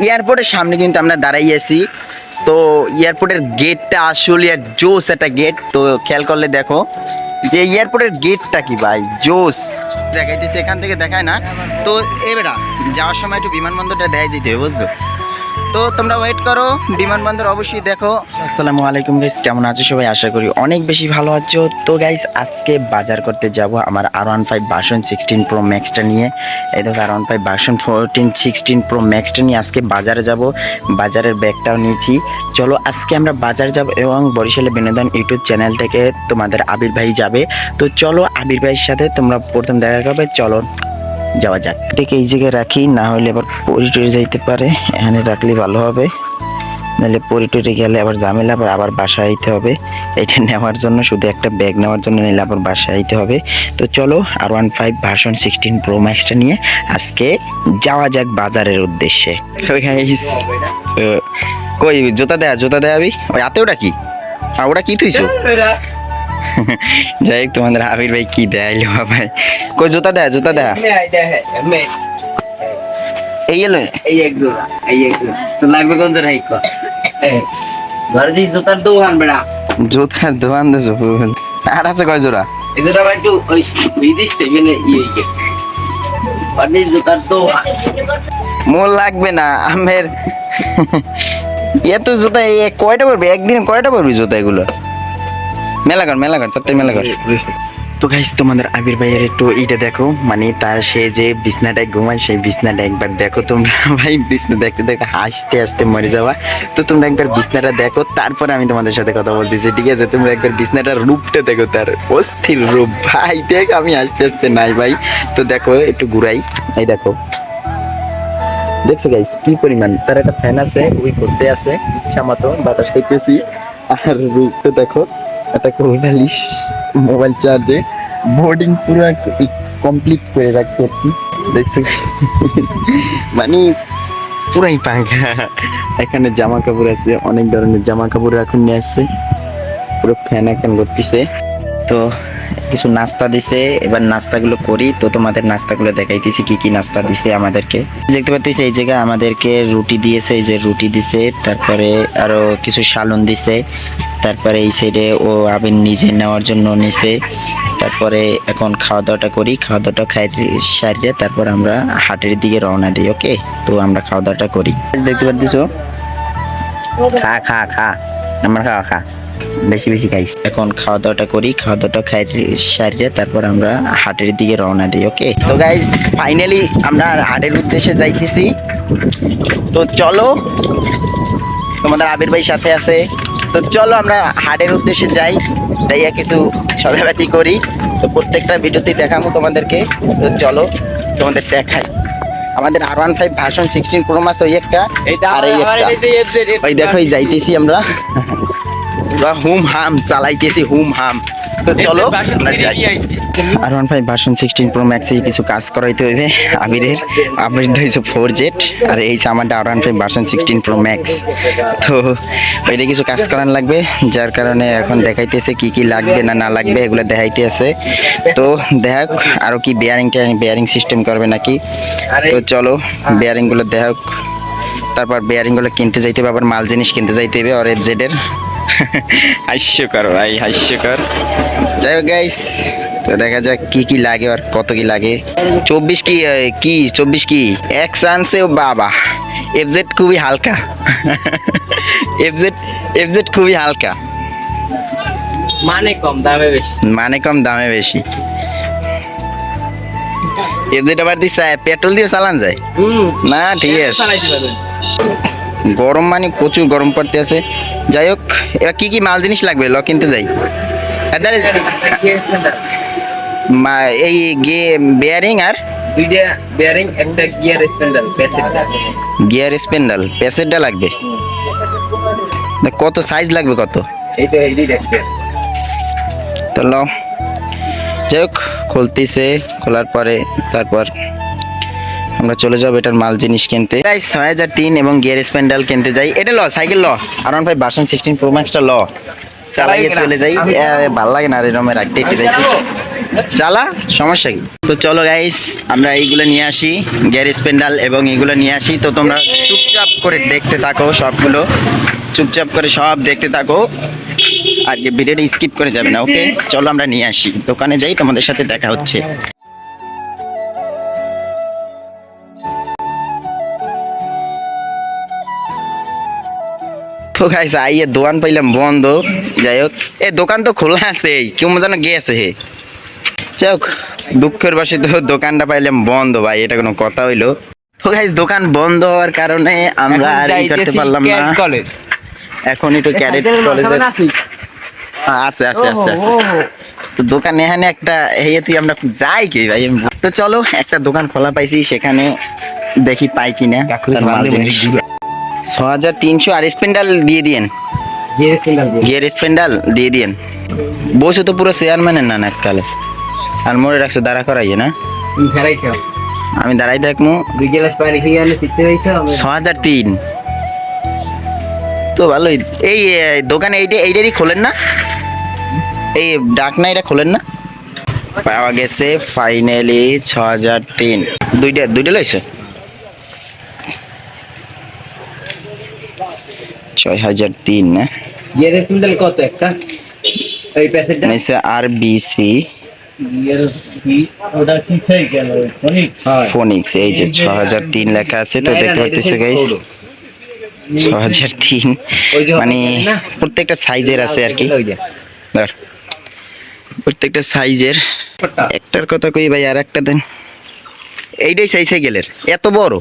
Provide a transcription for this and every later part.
এয়ারপোর্টের সামনে কিন্তু আমরা দাঁড়াই আছি। তো এয়ারপোর্টের গেটটা আসলে এক জোস একটা গেট। তো খেয়াল করলে দেখো যে এয়ারপোর্টের গেটটা কি ভাই জোস দেখাইতেছে, এখান থেকে দেখায় না। তো এবারে যাওয়ার সময় একটু বিমানবন্দরটা দেখাই যেতে হবে, বুঝছো? তো তোমরা ওয়েট করো, বিমানবন্দর অবশ্যই দেখো। আসসালামু আলাইকুম গাইস, কেমন আছো সবাই? আশা করি অনেক বেশি ভালো আছো। তো গাইস আজকে বাজার করতে যাব আমার R15 ভার্সন 16 প্রো ম্যাক্সটা নিয়ে। এই দেখো R15 ভার্সন 16 প্রো ম্যাক্সটা নিয়ে আজকে বাজারে যাব। বাজারের ব্যাগটাও নিয়েছি। চলো আজকে আমরা বাজার যাব এবং বরিশালে বিনোদন ইউটিউব চ্যানেল থেকে তোমাদের আবির ভাই যাবে। তো চলো আবির ভাইয়ের সাথে তোমরা প্রথম দেখা করবে, চলো যাওয়া যাক। এটাকে এই জায়গায় রাখি, না হলে আবার পরি টরে যাইতে পারে। এখানে রাখলে ভালো হবে, নাহলে পরি টরে গেলে আবার ঝামেলা, আবার বাসায় আইতে হবে। এটা নেওয়ার জন্য শুধু একটা ব্যাগ নেওয়ার জন্য নিলে আবার বাসায় আইতে হবে। তো চলো R15 ভার্সন 16 প্রো ম্যাক্সটা নিয়ে আজকে যাওয়া যাক বাজারের উদ্দেশ্যে। তো কই জুতা দেয়া আবি ওই হাতে ওটা কি? আর ওটা কি তুইছো? যাই হোক তোমাদের আবির ভাই কি দেয়াইলো ভাই, কই জুতা দেয়া এই এলো এই এক জোড়া তো লাগবে কোন জোড়া এই কর ঘরে দি জুতার দোকান বেড়া জুতার দোকান দেছো ফুল আর আছে কয় জোড়া? এই জোড়া ভাই একটু ওই বিদেশ থেকে হয়ে গেছে পানি জুতার দোকান মোর লাগবে না আমের এত জুতা কয়টা পড়বে একদিন, কয়টা পড়বি জুতা এগুলো? মেলা কর তাতে মেলা কর। তো গাইস তোমাদের আবির ভাইয়ের একটু এইটা দেখো, মানে তার সে যে বিছনাটায় ঘুমায় সেই বিছনাটা একবার দেখো তোমরা ভাই। বিছনা দেখতে দেখতে হাসতে হাসতে মরে যাওয়া। তো তোমরা একবার বিছনাটা দেখো, তারপরে আমি তোমাদের সাথে কথা বলতেছি, ঠিক আছে? তোমরা একবার বিছনাটার রূপটা দেখো, তার অস্থির রূপ ভাই। দেখ আমি হাসতে হাসতে নাই ভাই। তো দেখো একটু ঘুরাই, এই দেখো দেখছো গাইস কি পরিমাণ, তার একটা ফ্যান আছে, ওই করতে আছে ইচ্ছা মতো বাতাস খাইতেছি। আর রূপটা দেখো, একটা কোলালিশ মোবাইল চার্জে বোর্ডিং পুরো কমপ্লিট করে রাখছে আর কি, দেখছো মানে পুরাই পাঙ্খা। এখানে জামা কাপড় আছে, অনেক ধরনের জামা কাপড় এখন নিয়ে আসছে, পুরো ফ্যান এখন করতেছে। তো কিছু নাস্তা দিছে, এবার নাস্তাগুলো করি। তো তোমাদের নাস্তাগুলো দেখাইতেছি কি কি নাস্তা দিছে আমাদেরকে। দেখতে পাচ্ছি এই জায়গায় আমাদেরকে রুটি দিয়েছে, এই যে রুটি দিছে, তারপরে আরো কিছু সালন দিছে, তারপরে এই সাইডে ও আবির নিজে নেওয়ার জন্য নিছে। তারপরে এখন খাওয়া দাওয়াটা করি, খাওয়া দাওয়াটা খাই সারিয়ে তারপর আমরা হাটের দিকে রওনা দিই। ওকে, তো আমরা খাওয়া দাওয়াটা করি। দেখতে পাচ্ছ খা আমার খা বেশি বেশি খাইস। এখন খাওয়া দাওয়াটা করি, খাওয়া দাওয়াটা খাই সারিয়ে তারপর আমরা হাটের দিকে রওনা দিই। ওকে, তো গাইস ফাইনালি আমরা হাটের উদ্দেশ্যে যাইতেছি। তো চলো, তোমাদের আবির ভাই সাথে আছে। তো চলো আমরা হাটের উদ্দেশ্যে যাইয়া কিছু সদাবাতি করি। তো প্রত্যেকটা ভিডিওতেই দেখাবো তোমাদেরকে। তো চলো তোমাদের দেখাই আমাদের R15 ভার্সন 16 প্রো ম্যাক্স ওই একটা, আর এই একটা ওই দেখো যাইতেছি আমরা হুম হাম চালাইতেছি হুম হাম। তো চলো R15 ভার্সন 16 প্রো ম্যাক্সে কিছু কাজ করাইতে হইবে আবিরের হয়েছে 4Z, আর এই আমারটা R15 ভার্সন 16 প্রো ম্যাক্স। তো ওইটা কিছু কাজ করান লাগবে, যার কারণে এখন দেখাইতেছে কি কি লাগবে না লাগবে এগুলো দেখাইতে আছে। তো দেখ আরো কি বেয়ারিং সিস্টেম করবে নাকি। তো চলো বেয়ারিংগুলো দেখ, তারপর বেয়ারিংগুলো কিনতে যাইতে হবে, আবার মাল জিনিস কিনতে যাইতে হবে আর FZ এর। হাস্যকর ভাই হাস্যকর। যাই হোক গাইস, তো দেখা যাক কি কি লাগে আর কত কি লাগে। 24 কি 24 কি এক চান্সে বাবা। FZ খুবই হালকা FZ খুবই হালকা, মানে কম দামে বেশি। FZ আবার দিছে পেট্রোল দিয়ে চালান যায় না, ঠিক আছে। গরম মানে প্রচুর গরম পড়তে আছে। যাই হোক এবার কি কি মাল জিনিস লাগবে ল কিনতে যাই। এই বেয়ারিং আর দুইটা বেয়ারিং, একটা গিয়ার স্প্যান্ডেল প্যাসেটটা লাগবে। কত সাইজ লাগবে কত? এইটা দেখতে তো ল যাই হোক খুলতেছে, খোলার পরে তারপর আমরা চলে যাবো এটার মাল জিনিস কিনতে। 6003 এবং গিয়ার স্প্যান্ডেল কিনতে যাই। এটা ল সাইকেল ল R15 ভার্সন 16 প্রো ম্যাক্সটা ল চালাইয়ে চলে যাই। ভাল লাগে না এরকমের রাখতে যাইতে। চালা, সমস্যা কি? তো চলো গাইস, আমরা এইগুলো নিয়ে আসি, গ্যারেজ পেন্ডাল এবং এইগুলো নিয়ে আসি। তো তোমরা চুপচাপ করে দেখতে থাকো, সবগুলো চুপচাপ করে সব দেখতে থাকো, আজকে ভিডিওটা স্কিপ করে যাবে না। ওকে, চলো আমরা নিয়ে আসি, দোকানে যাই, তোমাদের সাথে দেখা হচ্ছে। তো গাইস আইয়ে দোকান পাইলাম বন্ধ, যাই হোক এ দোকান তো খোলা আছে, কেউ যেন গিয়েছে হে। যাই হোক দুঃখের বসে তো দোকানটা পাইলাম বন্ধ ভাই, এটা কোনো কথা হইলো? তো গাইস দোকান বন্ধ হওয়ার কারণে আমরা আর ই করতে পারলাম না। এখন একটু ক্যাডেট কলেজে আছে আছে আছে আছে। তো দোকান এখানে একটা তুই আমরা যাই কি ভাই? তো চলো একটা দোকান খোলা পাইছি, সেখানে দেখি পাই কিনা। 6300 আর স্পেন্ডাল দিয়ে দিয়েন, গিয়ার স্পেন্ডাল দিয়ে দিয়েন। বসে তো পুরো চেয়ারম্যানের না এককালে, আর মরে রাখছো দাঁড়া করাইয়ে না, আমি দাঁড়াই দেখবো। 6003 তো ভালোই। এই দোকানে এইটারই খোলেন না, এই ডাক না এটা খোলেন না? পাওয়া গেছে ফাইনালি 6003। দুইটা লইছে 6003 না? কত একটা এই প্যাসেজটা নিচে RBC ফোনিক্স, এই যে 6003 লেখা আছে। তো দেখতে পাচ্ছেন গাইস 6003 মানে প্রত্যেকটা সাইজের আছে আর কি, প্রত্যেকটা সাইজের। একটার কথা কই ভাই, আর একটা দেন। এইটাই সাইকেলের এত বড়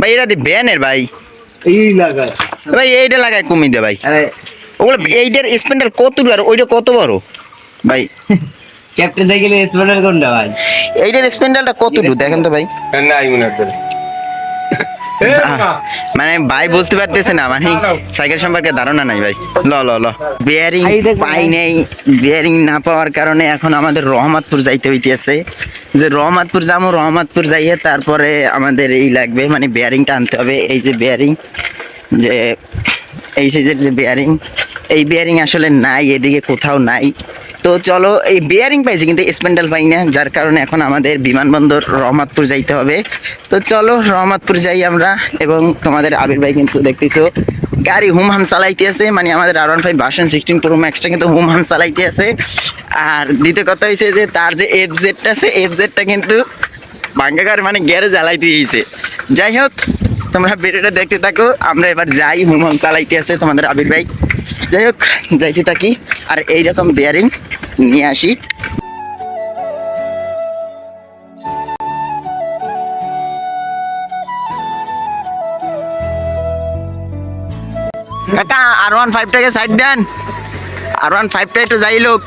ভাই, এটা দি ব্যানের ভাই, এই লাগায় ভাই এইটা লাগায় কমিয়ে দে ভাই। ওগুলো এইটার স্পেন্ডাল কত আর ওইটা কত বড় ভাই? ক্যাপ্টেন সাইকেলের স্পেন্ডাল কোনটা ভাই? এইটার স্পেন্ডালটা কত দূর দেখেন তো ভাই। মানে ভাই বুঝতে পারতেছে না, মানে সাইকেল সম্পর্কে ধারণা নাই ভাই। ল ল ল বিয়ারিং পাই নেই, বিয়ারিং না পাওয়ার কারণে এখন আমাদের রহমতপুর যাইতে হইতেছে। যে রহমতপুর যাবো, রহমতপুর যাইয়ে তারপরে আমাদের এই লাগবে, মানে বিয়ারিংটা আনতে হবে। এই যে বিয়ারিং, যে এই সাইজের যে বিয়ারিং, এই বিয়ারিং আসলে নাই, এদিকে কোথাও নাই। তো চলো, এই বিয়ারিং পাইছি কিন্তু স্পেন্ডাল পাই না, যার কারণে এখন আমাদের বিমানবন্দর রহমতপুর যাইতে হবে। তো চলো রহমতপুর যাই আমরা। এবং তোমাদের আবির ভাই কিন্তু দেখতেছো গাড়ি হুমহাম চালাইতে আছে, মানে আমাদের R15 ভার্সন 16 Pro Max-টা কিন্তু হুমহাম চালাইতে আছে। আর দ্বিতীয় কথা হয়েছে যে তার যে FZ-টা আছে, FZ-টা কিন্তু ভাঙ্গাগার মানে গ্যারেজ জ্বালাইতে হয়েছে। যাই হোক তোমরা ভিডিওটা দেখতে থাকো, আমরা এবার যাই, হুমহাম চালাইতে আছে তোমাদের আবির ভাই। যাই হোক যাইতে থাকি, আর এইরকম বিয়ারিং নিয়ে আসি। কাকা R15টাকে সাইড দেন, R15টা একটু যাই লোক।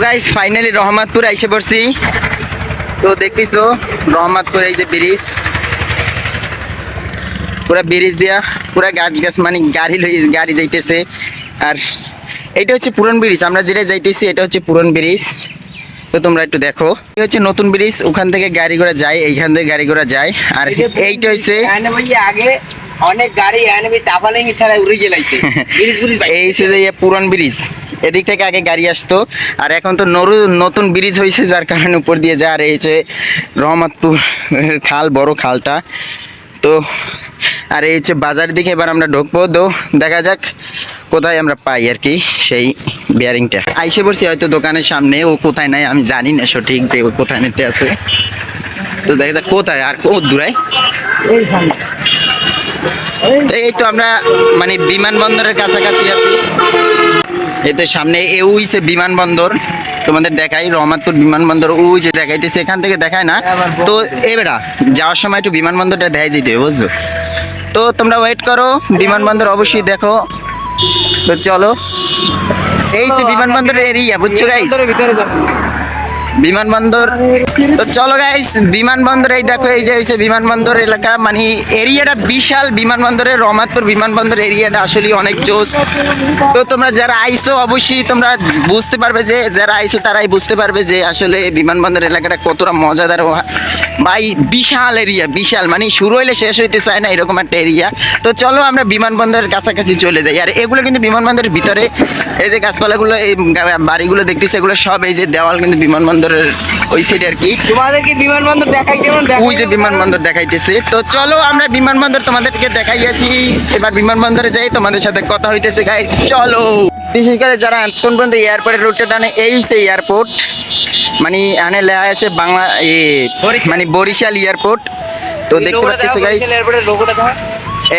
গাইস ফাইনালি রহমতপুর আইসে পড়ছি। তো দেখতেছো রহমতপুর, এই যে ব্রিজ, পুরা ব্রিজ দিয়া পুরা গাছ গাছ মানে গাড়ি যাইতেছে। আর এইটা হচ্ছে পুরন ব্রিজ, আমরা যেটা যাইতেছি এটা হচ্ছে পুরন ব্রিজ। তো তোমরা একটু দেখো, এটা হচ্ছে নতুন ব্রিজ, ওখান থেকে গাড়ি ঘোড়া যায়, এইখান থেকে গাড়ি ঘোড়া যায়। আর এইটা হচ্ছে আগে অনেক গাড়ি আনবি তাপালেই ছাড়া উড়ে গেলাইছে এই যে পুরন ব্রিজ, এদিক থেকে আগে গাড়ি আসতো, আর এখন তো নতুন ব্রিজ হয়েছে, যার কারণে উপর দিয়ে যায়। আর এই যে রহমতপুর খাল, বড় খালটা। তো আর এই হচ্ছে বাজার দিকে এবার আমরা ঢুকবো। তো দেখা যাক কোথায় আমরা পাই আর কি সেই বিয়ারিংটা। আইসে পড়ছি হয়তো দোকানের সামনে, ও কোথায় নাই আমি জানি না সঠিক যে ও কোথায় নিতে আছে। তো দেখা যাক কোথায় আর কত দূরায়। এই তো আমরা মানে বিমানবন্দরের কাছাকাছি আছি। এই তো সামনে ওই যে বিমানবন্দর, তোমাদের দেখাই রহমতপুর বিমানবন্দর, ওই যে দেখাইতেছে, এখান থেকে দেখায় না। তো এবারে যাওয়ার সময় একটু বিমানবন্দরটা দেখাই যেতে হবে, বুঝছো? তো তোমরা ওয়েট করো, বিমানবন্দর অবশ্যই দেখো। তো চলো, এই যে বিমানবন্দরের এরিয়া, বুঝছো গাইস? বিমানবন্দর। তো চলো গাইস, বিমানবন্দর এই দেখো, এই যে হচ্ছে বিমানবন্দর এলাকা, মানে এরিয়াটা বিশাল। বিমানবন্দরের রহমতপুর বিমানবন্দর এরিয়াটা আসলে অনেক জোস। তো তোমরা যারা আইছো অবশ্যই তোমরা বুঝতে পারবে, যে যারা আইছো তারাই বুঝতে পারবে যে আসলে বিমানবন্দর এলাকাটা কতটা মজাদার। ভাই বিশাল এরিয়া, বিশাল, মানে শুরু হইলে শেষ হইতে চায় না এরকম একটা এরিয়া। তো চলো আমরা বিমানবন্দরের কাছাকাছি চলে যাই। আর এগুলো কিন্তু বিমানবন্দরের ভিতরে, এই যে গাছপালাগুলো, এই বাড়িগুলো দেখতেছে, এগুলো সব এই যে দেওয়াল কিন্তু বিমানবন্দরের ওই সাইডে আর কি। তোমাদেরকে বিমানবন্দর দেখাই কেমন ওই যে বিমানবন্দর দেখাইতেছে। তো চলো আমরা বিমানবন্দর তোমাদেরকে দেখাই আসি। এবার বিমানবন্দরে যাই, তোমাদের সাথে কথা হইতেছে গাইস, চলো। বিশেষ করে যারা কোন পর্যন্ত এয়ারপোর্টের রুটে টানে, এই সে এয়ারপোর্ট, মানে এখানে লেখা আছে বাংলা মানে বরিশাল এয়ারপোর্ট। তো দেখতে পাচ্ছি গাইস,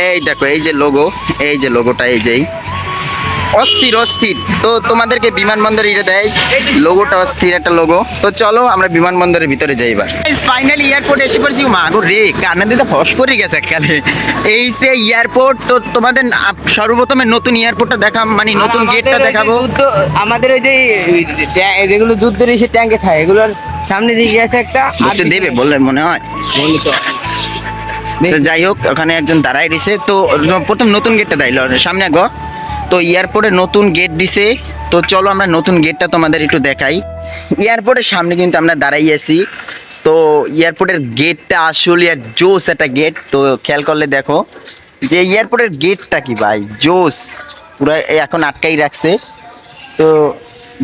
এই দেখো এই যে লোগো, এই যে লোগোটা, এই যে অস্থির অস্থির। তো তোমাদেরকে বিমানবন্দর এটা দেয়, লোগোটা অস্থির একটা লোগো। তো চলো আমরা বিমানবন্দরের ভিতরে যাই। এবার ফাইনালি এয়ারপোর্ট এসে পড়েছি। মাগো রে, কান্না দিতে ফস করে গেছে এককালে। এই সে এয়ারপোর্ট। তো তোমাদের সর্বপ্রথমে নতুন এয়ারপোর্টটা দেখাম, মানে নতুন গেটটা দেখাবো। আমাদের ওই যে যেগুলো যুদ্ধের এসে ট্যাঙ্কে খায়, এগুলোর সামনে দিকে আছে একটা, আর দেবে বললে মনে হয়। তো যাই হোক, ওখানে একজন দাঁড়াই রয়েছে। তো প্রথম নতুন গেটটা দিল সামনে গো। তো এয়ারপোর্টে নতুন গেট দিছে। তো চলো আমরা নতুন গেটটা তোমাদের একটু দেখাই। এয়ারপোর্টের সামনে কিন্তু আমরা দাঁড়াই আছি। তো এয়ারপোর্টের গেটটা আসলে আর জোস একটা গেট। তো খেয়াল করলে দেখো যে এয়ারপোর্টের গেটটা কি ভাই জোস, পুরো এখন আটকাই রাখছে। তো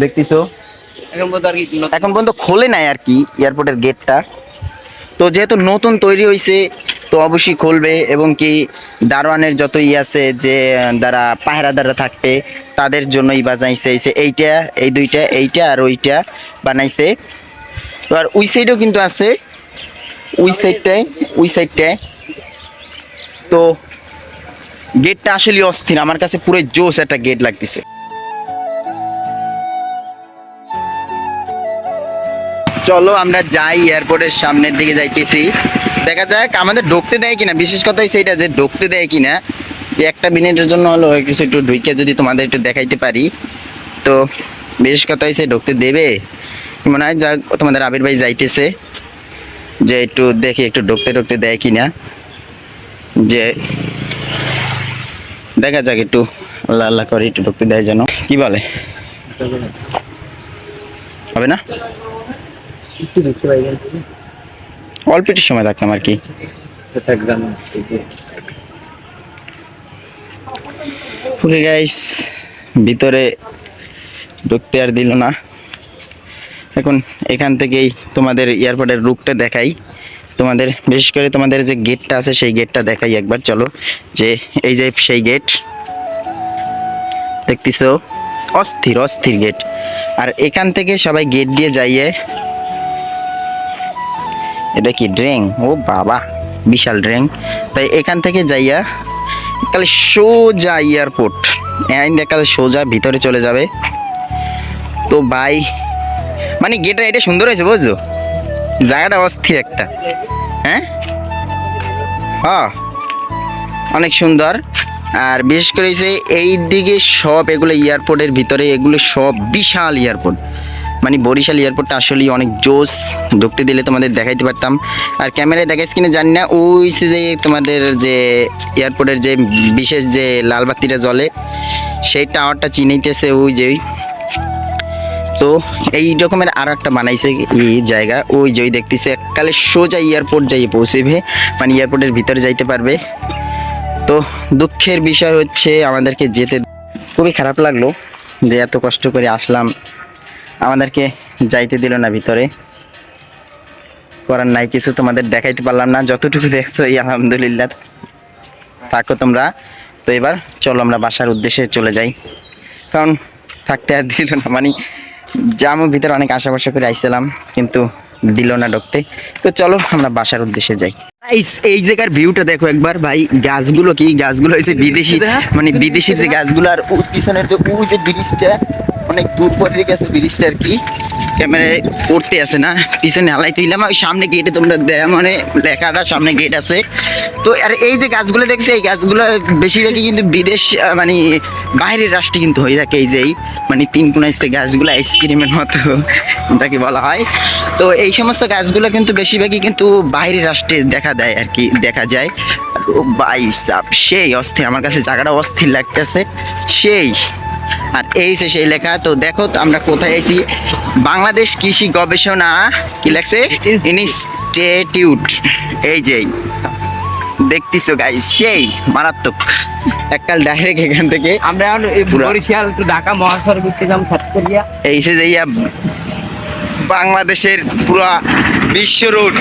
দেখতেছো এখন পর্যন্ত খোলে নাই আর কি এয়ারপোর্টের গেটটা। তো যেহেতু নতুন তৈরি হয়েছে, তো অবশ্যই খুলবে। এবং কি দারোয়ানের যত আছে, যে যারা পাহারাদাররা থাকবে, তাদের জন্যই বানাইছে এইটা, এই দুইটা, এইটা আর ওইটা বানাইছে। তো আর ওই সাইডেও কিন্তু আছে, ওই সাইডটায়। তো গেটটা আসলে অস্থির, আমার কাছে পুরো জোস একটা গেট লাগতেছে। চলো আমরা যাই, এয়ারপোর্টের সামনের দিকে যাইতেছি। দেখা যাক আমাদের ঢুকতে দেয় কিনা। বিশেষ কথা হচ্ছে এটা, যে ঢুকতে দেয় কিনা। যে একটা মিনিটের জন্য হলো কিছু একটু ঢুকে যদি তোমাদের একটু দেখাইতে পারি। তো বিশেষ কথা হচ্ছে ঢুকতে দেবে মনে হয়। যাক, তোমাদের আবির ভাই যাইতেছে, যে একটু দেখি একটু ঢুকতে দেয় কিনা। যে দেখা যাক, একটু আল্লাহ আল্লাহ করে একটু ঢুকতে দেয় যেন। কি বলে, হবে না? একটু দেখতে পাই, অল্প একটু সময় থাকতাম আর কি। ওকে গাইস, ভিতরে ঢুকতে আর দিল না। এখন এখান থেকেই তোমাদের এয়ারপোর্টের রুটটা দেখাই তোমাদের। বিশেষ করে তোমাদের যে গেটটা আছে সেই গেটটা দেখাই একবার। চলো, যে এই যে সেই গেট দেখতেছো, অস্থির অস্থির গেট। আর এখান থেকে সবাই গেট দিয়ে যাইয়ে, এটা কি ড্রেং? ও বাবা, বিশাল ড্রেং। তাই এখান থেকে যাইয়া কালে সোজা এয়ারপোর্ট, কালে সোজা ভিতরে চলে যাবে। তো ভাই মানে গেটটা এটা সুন্দর হয়েছে, বুঝছো? জায়গাটা অস্থির একটা। হ্যাঁ হ্যাঁ, অনেক সুন্দর। আর বিশেষ করে যে এই দিকে সব এগুলো এয়ারপোর্টের ভিতরে, এগুলো সব বিশাল এয়ারপোর্ট। মানে বরিশাল এয়ারপোর্টটা আসলেই অনেক জোস। ঢুকতে দিলে তোমাদের দেখাইতে পারতাম। আর ক্যামেরায় দেখাইছে কিনা জানি না, ওই যে তোমাদের যে এয়ারপোর্টের যে বিশেষ যে লাল বাতিটা জ্বলে, সেই টাওয়ারটা চিনাইতেছে ওই যে। তো এই রকমের আরও একটা বানাইছে এই জায়গা, ওই যে দেখতেছে এককালে সোজা এয়ারপোর্ট যাইয়ে পৌঁছেবে, মানে এয়ারপোর্টের ভিতরে যাইতে পারবে। তো দুঃখের বিষয় হচ্ছে আমাদেরকে যেতে খুবই খারাপ লাগলো, যে এত কষ্ট করে আসলাম, আমাদেরকে যাইতে দিল না ভিতরে। করার নাই কিছু, তোমাদের দেখাইতে পারলাম না। যতটুকু দেখছো এই আলহামদুলিল্লাহ, থাকো তোমরা। তো এবার চলো আমরা বাসার উদ্দেশ্যে চলে যাই, কারণ থাকতে আর দিল না। মানে জামুর ভিতরে অনেক আশা করে আইছিলাম, কিন্তু দিল না ঢুকতে। তো চলো আমরা বাসার উদ্দেশ্যে যাই। এই জায়গার ভিউটা দেখো একবার ভাই। গাছগুলো কি, গাছগুলো হয়েছে বিদেশি, মানে বিদেশির যে গাছগুলো। আর পিছনের যে ওই যে ব্রিজটা, অনেক দূর পরে গেছে ব্রিজটা আর কি। ক্যামেরায় পড়তে আছে না, পিছনে হালাই তুইলাম। ওই সামনে গেটে তোমরা মানে লেখাটা সামনে গেট আছে। তো আর এই যে গাছগুলো দেখছো, এই গাছগুলো বেশিরভাগই কিন্তু বিদেশ মানে বাইরের রাষ্ট্রে কিন্তু হয়ে থাকে। এই যে মানে তিন কোনাইতে গাছগুলো আইসক্রিমের মতো এটাকে বলা হয়। তো এই সমস্ত গাছগুলো কিন্তু বেশিরভাগই কিন্তু বাইরের রাষ্ট্রে দেখা দেয় আর কি, দেখা যায়। ও ভাই সাব সেই অস্থির, আমার কাছে জায়গাটা অস্থির লাগতেছে সেই। আর এই যে সেই লেখা। তো দেখো তো আমরা কোথায় আইছি, বাংলাদেশ কৃষি গবেষণা কি লাগছে ইনস্টিটিউট। এই যে দেখতেছো গাইস, সেই মারাত্মক এককাল ডাইরেক্ট এখান থেকে আমরা এখন এই বরিশাল টু ঢাকা মহাসড়ক ঘুরতে যাম সাতকরিয়া। এই যে যাইয়া বাংলাদেশের পুরা বিশ্ব রোড।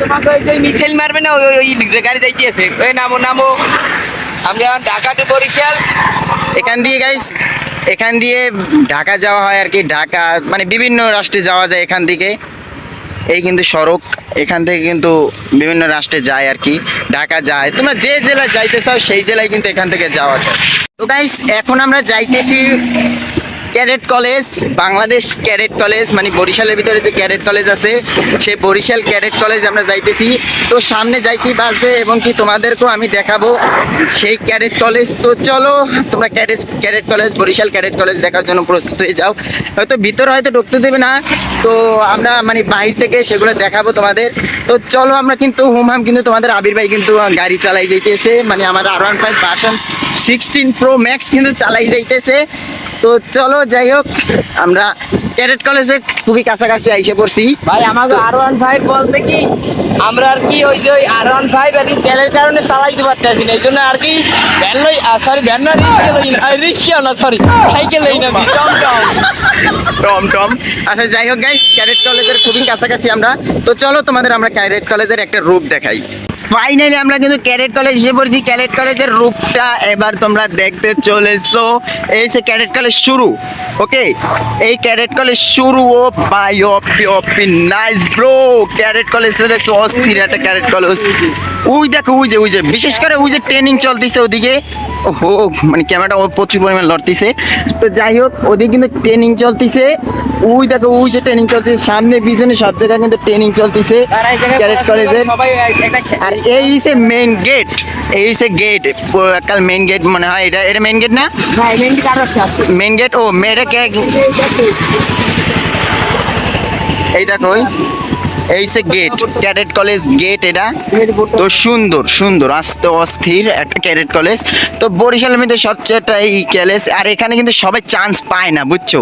তোমাকে ওই যে মিছিল মারবে না, ওই ওই যে গাড়ি যাইতেছে, ওই নামো নামো। আমরা এখন ঢাকা টু বরিশাল। এখান দিয়ে গাইস, এখান দিয়ে ঢাকা যাওয়া হয় আর কি। ঢাকা মানে বিভিন্ন রাষ্ট্রে যাওয়া যায় এখান থেকে। এই কিন্তু সড়ক, এখান থেকে কিন্তু বিভিন্ন রাষ্ট্রে যায় আর কি, ঢাকা যায়। তোমরা যে জেলায় যাইতে চাও সেই জেলায় কিন্তু এখান থেকে যাওয়া যায়। তো গাইস এখন আমরা যাইতেছি cadet college, Bangladesh cadet college, মানে বরিশালের ভিতরে যে ক্যাডেট কলেজ আছে সেই বরিশাল ক্যাডেট কলেজ আমরা যাইতেছি। তো সামনে যাইতেই বাসবে এবং কি তোমাদেরকেও আমি দেখাবো সেই ক্যাডেট কলেজ। তো চলো তোমরা cadet college, Barishal cadet college দেখার জন্য প্রস্তুত হয়ে যাও। হয়তো ভিতরে হয়তো ঢুকতে দেবে না, তো আমরা মানে বাইরে থেকে সেগুলো দেখাবো তোমাদের। তো চলো আমরা কিন্তু হুমহাম কিন্তু তোমাদের আবির ভাই কিন্তু গাড়ি চালাই যাইতেছে, মানে আমার R15 ভার্সন 16 Pro Max কিন্তু চালাই যাইতেছে। তো চলো যাই হোক, আমরা ক্যাডেট কলেজের খুবই কাছাকাছি আইসে পড়ছি। ভাই আমাকে R15 বলতে কি, আমরা আর কি ওই যে R15 আর কি তেলের কারণে চালাইতে পারতেছি না, এই জন্য আর কি ভ্যান লই, সরি ভ্যান না, রিক্সা লই না, রিক্সা না সরি সাইকেল লই না, টম টম। আচ্ছা যাই হোক গাইস, ক্যাডেট কলেজের খুবই কাছাকাছি আমরা। তো চলো তোমাদের আমরা ক্যাডেট কলেজের একটা রূপ দেখাই। ফাইনালি আমরা কিন্তু ক্যাডেট কলেজ এসে পড়ছি। ক্যাডেট কলেজের রূপটা এবার তোমরা দেখতে চলেছো। এই যে ক্যাডেট কলেজ শুরু, ওকে এই ক্যাডেট কলেজ শুরু। ও ভাই ওপি নাইস ব্রো, ক্যাডেট কলেজটা দেখছো অস্থির একটা ক্যাডেট কলেজ। ওই দেখো ওই যে বিশেষ করে ওই যে ট্রেনিং চলতেছে ওদিকে। ওহো মানে ক্যামেরাটা প্রচুর পরিমাণ লড়তেছে। তো যাই হোক ওদিকে কিন্তু ট্রেনিং চলতেছে। ওই দেখো ওই যে ট্রেনিং চলতেছে, সামনে পিছনে সব জায়গায় কিন্তু ট্রেনিং চলতেছে ক্যাডেট কলেজের। আর এই সে মেইন গেট, এই সে গেট, কাল মেইন গেট মনে হয়। এটা মেইন গেট না? Main gate. ও মেয়েটা এই দেখো এই সে গেট, ক্যাডেট কলেজ গেট এটা। তো সুন্দর আস্তে অস্থির একটা ক্যাডেট কলেজ। তো বরিশালের মধ্যে সবচেয়ে একটা এই কলেজ। আর এখানে কিন্তু সবাই চান্স পায় না, বুঝছো,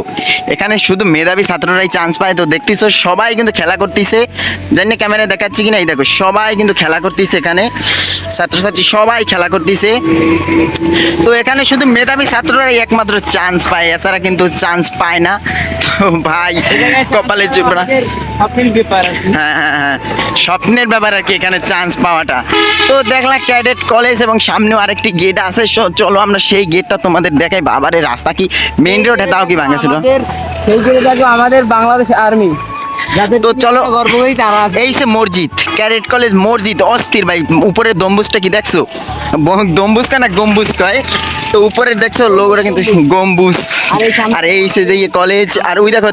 এখানে শুধু মেধাবী ছাত্ররাই চান্স পায়। তো দেখতেছো সবাই কিন্তু খেলা করতেছে, জানি না ক্যামেরা দেখাচ্ছি কিনা। এই দেখো সবাই কিন্তু খেলা করতেছে, এখানে ছাত্রছাত্রী সবাই খেলা করতেছে। তো এখানে শুধু মেধাবী ছাত্ররাই একমাত্র চান্স পায়, এছাড়া কিন্তু চান্স পায় না। তো ভাই কপালে চুপড়া। হ্যাঁ স্বপ্নের ব্যাপার আর কি এখানে চান্স পাওয়াটা। তো দেখলাম ক্যাডেট কলেজ এবং সামনেও আরেকটি গেট আছে। চলো আমরা সেই গেটটা তোমাদের দেখাই। বাবারে রাস্তা কি মেইন রোডে তাও কি ভাঙেছিল। সেই জন্য দেখো আমাদের বাংলাদেশ আর্মি। তো চলো এই সে মসজিদ, ক্যাডেট কলেজ মসজিদ অস্থির ভাই। উপরের গম্বুজটা কি দেখছো? গম্বুজ না গম্বুজ কয়। তো উপরে দেখছো লোগোটা কিন্তু গম্বুজ। আর এই সে যে কলেজ। আর ওই দেখো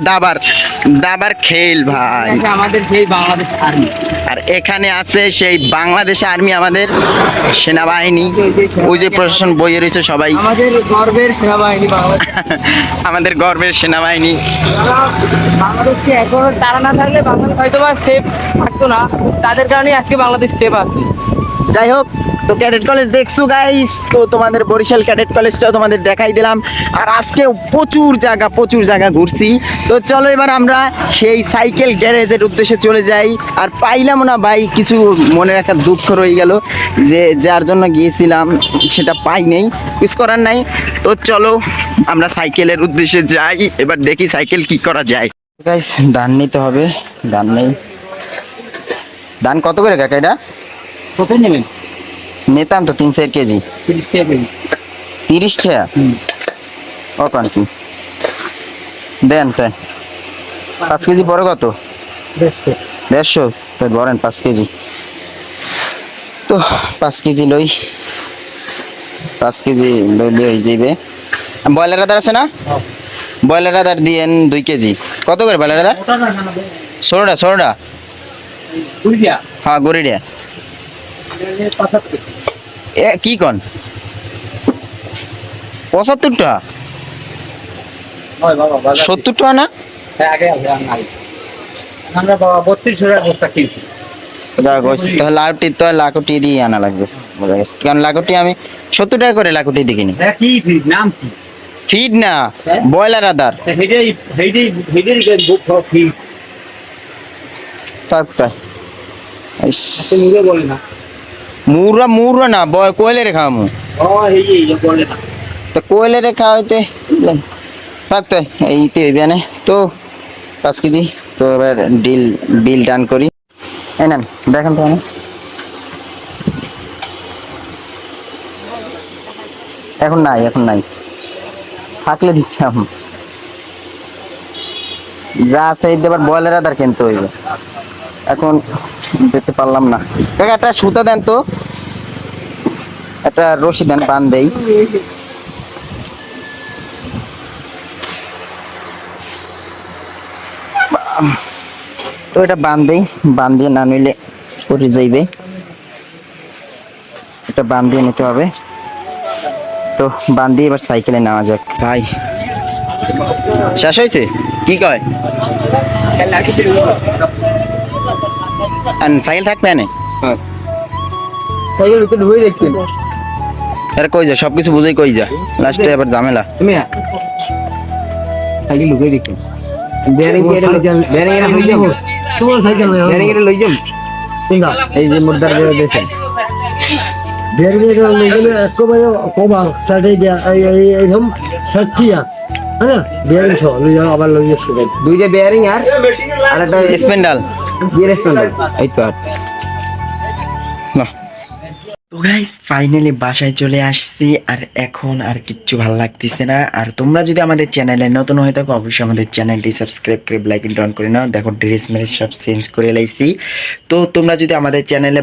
দাবার খেল ভাই, আমাদের সেই বাংলাদেশ আর্মি। আর এখানে আছে সেই বাংলাদেশ আর্মি, আমাদের সেনাবাহিনী। ওই যে প্রশাসন বইয়ে রয়েছে সবাই, আমাদের গর্বের সেনাবাহিনী বাংলাদেশ। আমাদের গর্বের সেনাবাহিনী। বাংলাদেশকে এখন তারা না থাকলে বাংলাদেশ হয়তো বা সেফ থাকতো না, তাদের কারণে আজকে বাংলাদেশ সেফ আছে। যাই হোক, তো ক্যাডেট কলেজ দেখছো গাইস। তো তোমাদের বরিশাল ক্যাডেট কলেজটাও তোমাদের দেখাই দিলাম। আর আজকে প্রচুর জায়গা ঘুরছি। তো চলো এবার আমরা সেই সাইকেল গ্যারেজের উদ্দেশ্যে চলে যাই। আর পাইলাম না ভাই, কিছু মনে রাখার দুঃখ রয়ে গেল যে যার জন্য গিয়েছিলাম সেটা পাই নেই, কিছু করার নাই। তো চলো আমরা সাইকেলের উদ্দেশ্যে যাই, এবার দেখি সাইকেল কি করা যায়। গাইস ধান নিতে হবে, ধান নেই। ধান কত করে কাকা এটা? কোথায় নেবেন? নিতাম তো 3-4 কেজি। 30 টাকা? ও পান কি দেন তাই 5 কেজি পরে কত? 150। তো ধরেন 5 কেজি। তো 5 কেজি লই, 5 কেজি লইলে হয়ে যাবে। ব্রয়লার আদার আছে না? ব্রয়লার আদার দিয়েন 2 কেজি। কত করে বলে দাদা? 16টা বুঝিয়া হ্যাঁ গড়িয়া এ কি কন 75 টাকা? হয় বাবা বাজার 70 টাকা না? আগে আগে আমরা বাবা 32 টাকা বস্তা কিনছি তাহলে লাকুটি দিয়ে আনা লাগবে, বোঝা গেছে। কারণ লাকুটি আমি 70 টাকা করে লাকুটি দিয়ে কিনি। এটা কি ফিড নাম কি? ফিড না, হ্যাঁ? ব্রয়লার আদার। হেডেই হেডেই হেডেই ফিড থাক থাক। আপনি মুগে বলে না মুরা না, কোয়েলের খাওয়ামু। ও এই বলে না তো কোয়েলের খাওয়াইতে থাক তো এইতে হইবে না তো 5 কেজি। তো এবার বিল ডান করি। এই নেন দেখেন তো এখন নাই থাকলে দিচ্ছিলাম, যা আছে এই দেবার ব্রয়লার আদার কিনতে হইবে, এখন দিতে পারলাম না। কাকা একটা সুতা দেন তো, একটা রশি দেন, বান দেই। তো এটা বান দিয়ে না নিলে পড়ে যাইবে, এটা বান দিয়ে নিতে হবে। তো বান দিয়ে এবার সাইকেলে নেওয়া যাক। ভাই শেষ হয়েছে কি কয়? সাইকেল থাকবে না সাইকেল তো ঢুকে দেখছেন আরে কই যা, সবকিছু বুঝেই কই যা, লাস্টে আবার ঝামেলা। তুমি সাইকেল ঢুকে দেখছেন বেয়ারিং এর লই যান, বেয়ারিং এর লই যান, তোমার সাইকেল বেয়ারিং এর লই যান। ঠিক আছে, এই যে মুদ্দার করে দেখেন বেয়ারিং এর লই গেলে একবারে কমা সাইডে এই রকম সত্যিয়া হ্যাঁ বেয়ারিং সহ লই যাও, আবার লই যাও দুইটা বেয়ারিং আর একটা স্পেন্ডাল স্পেন্ডাল এই তো। তো গাইস ফাইনালি বাসায় চলে আসছি, আর এখন আর কিচ্ছু ভালো লাগতেছে না। আর তোমরা যদি আমাদের চ্যানেলে নতুন হয়ে থাকো অবশ্যই আমাদের চ্যানেলটি সাবস্ক্রাইব করে লাইক অন করে নাও। দেখো ড্রেস মেরে সব চেঞ্জ করে লাইছি। তো তোমরা যদি আমাদের চ্যানেলে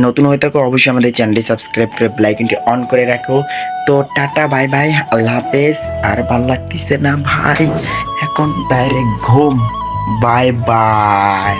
নতুন হয়ে থাকো অবশ্যই আমাদের চ্যানেলটি সাবস্ক্রাইব করে লাইক অন করে রাখো। তো টাটা বাই বাই, আল্লাহ হাফেজ। আর ভালো লাগতেছে না ভাই, এখন ডাইরেক্ট ঘুম। Bye bye.